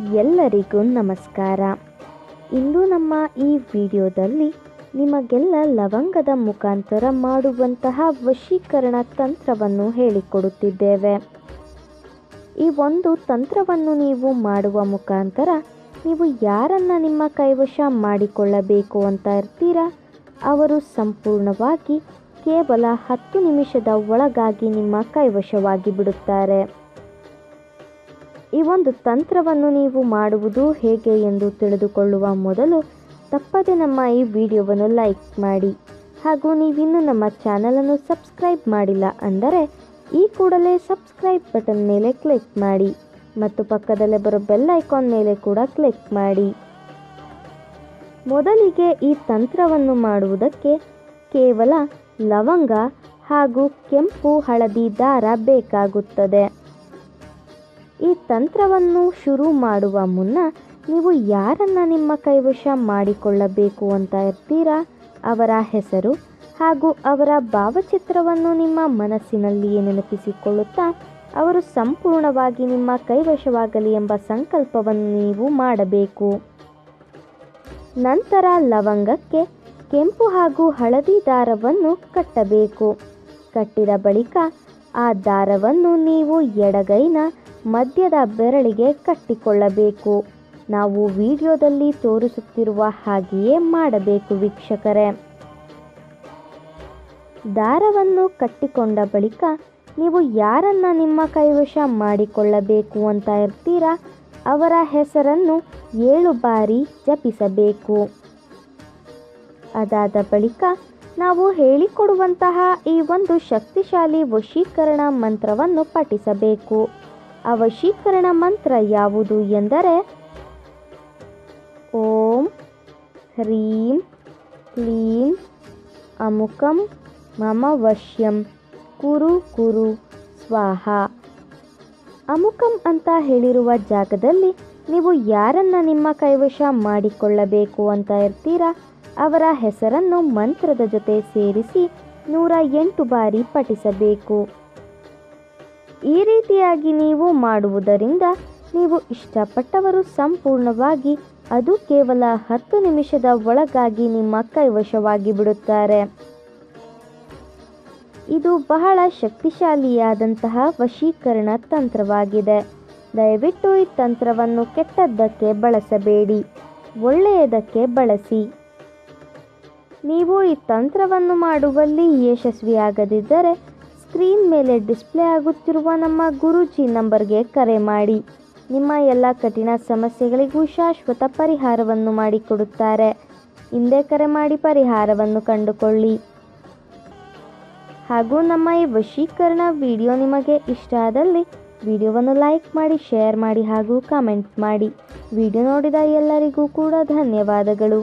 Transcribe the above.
ಎಲ್ಲರಿಗೂ ನಮಸ್ಕಾರ. ಇಂದು ನಮ್ಮ ಈ ವಿಡಿಯೋದಲ್ಲಿ ನಿಮಗೆಲ್ಲ ಲವಂಗದ ಮುಖಾಂತರ ಮಾಡುವಂತಹ ವಶೀಕರಣ ತಂತ್ರವನ್ನು ಹೇಳಿಕೊಡುತ್ತಿದ್ದೇವೆ. ಈ ಒಂದು ತಂತ್ರವನ್ನು ನೀವು ಮಾಡುವ ಮುಖಾಂತರ ನೀವು ಯಾರನ್ನ ನಿಮ್ಮ ಕೈವಶ ಮಾಡಿಕೊಳ್ಳಬೇಕು ಅಂತ ಇರ್ತೀರಾ ಅವರು ಸಂಪೂರ್ಣವಾಗಿ ಕೇವಲ 10 ನಿಮಿಷದ ಒಳಗಾಗಿ ನಿಮ್ಮ ಕೈವಶವಾಗಿ ಬಿಡುತ್ತಾರೆ. ಈ ಒಂದು ತಂತ್ರವನ್ನು ನೀವು ಮಾಡುವುದು ಹೇಗೆ ಎಂದು ತಿಳಿದುಕೊಳ್ಳುವ ಮೊದಲು ತಪ್ಪದೆ ನಮ್ಮ ಈ ವಿಡಿಯೋವನ್ನು ಲೈಕ್ ಮಾಡಿ, ಹಾಗೂ ನೀವಿನ್ನೂ ನಮ್ಮ ಚಾನಲನ್ನು ಸಬ್ಸ್ಕ್ರೈಬ್ ಮಾಡಿಲ್ಲ ಅಂದರೆ ಈ ಕೂಡಲೇ ಸಬ್ಸ್ಕ್ರೈಬ್ ಬಟನ್ ಮೇಲೆ ಕ್ಲಿಕ್ ಮಾಡಿ ಮತ್ತು ಪಕ್ಕದಲ್ಲೇ ಬರೋ ಬೆಲ್ ಐಕಾನ್ ಮೇಲೆ ಕೂಡ ಕ್ಲಿಕ್ ಮಾಡಿ. ಮೊದಲಿಗೆ ಈ ತಂತ್ರವನ್ನು ಮಾಡುವುದಕ್ಕೆ ಕೇವಲ ಲವಂಗ ಹಾಗೂ ಕೆಂಪು ಹಳದಿ ದಾರ ಬೇಕಾಗುತ್ತದೆ. ಈ ತಂತ್ರವನ್ನು ಶುರು ಮಾಡುವ ಮುನ್ನ ನೀವು ಯಾರನ್ನ ನಿಮ್ಮ ಕೈವಶ ಮಾಡಿಕೊಳ್ಳಬೇಕು ಅಂತ ಇರ್ತೀರಾ ಅವರ ಹೆಸರು ಹಾಗೂ ಅವರ ಭಾವಚಿತ್ರವನ್ನು ನಿಮ್ಮ ಮನಸ್ಸಿನಲ್ಲಿಯೇ ನೆನಪಿಸಿಕೊಳ್ಳುತ್ತಾ ಅವರು ಸಂಪೂರ್ಣವಾಗಿ ನಿಮ್ಮ ಕೈವಶವಾಗಲಿ ಎಂಬ ಸಂಕಲ್ಪವನ್ನು ನೀವು ಮಾಡಬೇಕು. ನಂತರ ಲವಂಗಕ್ಕೆ ಕೆಂಪು ಹಾಗೂ ಹಳದಿ ದಾರವನ್ನು ಕಟ್ಟಬೇಕು. ಕಟ್ಟಿದ ಬಳಿಕ ಆ ದಾರವನ್ನು ನೀವು ಎಡಗೈನ ಮಧ್ಯದ ಬೆರಳಿಗೆ ಕಟ್ಟಿಕೊಳ್ಳಬೇಕು. ನಾವು ವಿಡಿಯೋದಲ್ಲಿ ತೋರಿಸುತ್ತಿರುವ ಹಾಗೆಯೇ ಮಾಡಬೇಕು ವೀಕ್ಷಕರೇ. ದಾರವನ್ನು ಕಟ್ಟಿಕೊಂಡ ಬಳಿಕ ನೀವು ಯಾರನ್ನ ನಿಮ್ಮ ಕೈವಶ ಮಾಡಿಕೊಳ್ಳಬೇಕು ಅಂತ ಇರ್ತೀರಾ ಅವರ ಹೆಸರನ್ನು 7 ಬಾರಿ ಜಪಿಸಬೇಕು. ಅದಾದ ಬಳಿಕ ನಾವು ಹೇಳಿಕೊಡುವಂತಹ ಈ ಒಂದು ಶಕ್ತಿಶಾಲಿ ವಶೀಕರಣ ಮಂತ್ರವನ್ನು ಪಠಿಸಬೇಕು. ಆ ವಶೀಕರಣ ಮಂತ್ರ ಯಾವುದು ಎಂದರೆ ಓಂ ಹ್ರೀಂ ಕ್ಲೀಂ ಅಮುಕಂ ಮಮ ವಶ್ಯಂ ಕುರು ಕುರು ಸ್ವಾಹ. ಅಮುಕಂ ಅಂತ ಹೇಳಿರುವ ಜಾಗದಲ್ಲಿ ನೀವು ಯಾರನ್ನ ನಿಮ್ಮ ಕೈವಶ ಮಾಡಿಕೊಳ್ಳಬೇಕು ಅಂತ ಇರ್ತೀರಾ ಅವರ ಹೆಸರನ್ನು ಮಂತ್ರದ ಜೊತೆ ಸೇರಿಸಿ 108 ಬಾರಿ ಪಠಿಸಬೇಕು. ಈ ರೀತಿಯಾಗಿ ನೀವು ಮಾಡುವುದರಿಂದ ನೀವು ಇಷ್ಟಪಟ್ಟವರು ಸಂಪೂರ್ಣವಾಗಿ ಅದು ಕೇವಲ 10 ನಿಮಿಷದ ಒಳಗಾಗಿ ನಿಮ್ಮ ಕೈವಶವಾಗಿ ಬಿಡುತ್ತಾರೆ. ಇದು ಬಹಳ ಶಕ್ತಿಶಾಲಿಯಾದಂತಹ ವಶೀಕರಣ ತಂತ್ರವಾಗಿದೆ. ದಯವಿಟ್ಟು ಈ ತಂತ್ರವನ್ನು ಕೆಟ್ಟದ್ದಕ್ಕೆ ಬಳಸಬೇಡಿ, ಒಳ್ಳೆಯದಕ್ಕೆ ಬಳಸಿ. ನೀವು ಈ ತಂತ್ರವನ್ನು ಮಾಡುವಲ್ಲಿ ಯಶಸ್ವಿಯಾಗದಿದ್ದರೆ ಸ್ಕ್ರೀನ್ ಮೇಲೆ ಡಿಸ್ಪ್ಲೇ ಆಗುತ್ತಿರುವ ನಮ್ಮ ಗುರೂಜಿ ನಂಬರ್ಗೆ ಕರೆ ಮಾಡಿ. ನಿಮ್ಮ ಎಲ್ಲ ಕಠಿಣ ಸಮಸ್ಯೆಗಳಿಗೂ ಶಾಶ್ವತ ಪರಿಹಾರವನ್ನು ಮಾಡಿಕೊಡುತ್ತಾರೆ. ಹಿಂದೆ ಕರೆ ಮಾಡಿ ಪರಿಹಾರವನ್ನು ಕಂಡುಕೊಳ್ಳಿ. ಹಾಗೂ ನಮ್ಮ ಈ ವಶೀಕರಣ ವಿಡಿಯೋ ನಿಮಗೆ ಇಷ್ಟ ಆದಲ್ಲಿ ವಿಡಿಯೋವನ್ನು ಲೈಕ್ ಮಾಡಿ, ಶೇರ್ ಮಾಡಿ ಹಾಗೂ ಕಾಮೆಂಟ್ ಮಾಡಿ. ವಿಡಿಯೋ ನೋಡಿದ ಎಲ್ಲರಿಗೂ ಕೂಡ ಧನ್ಯವಾದಗಳು.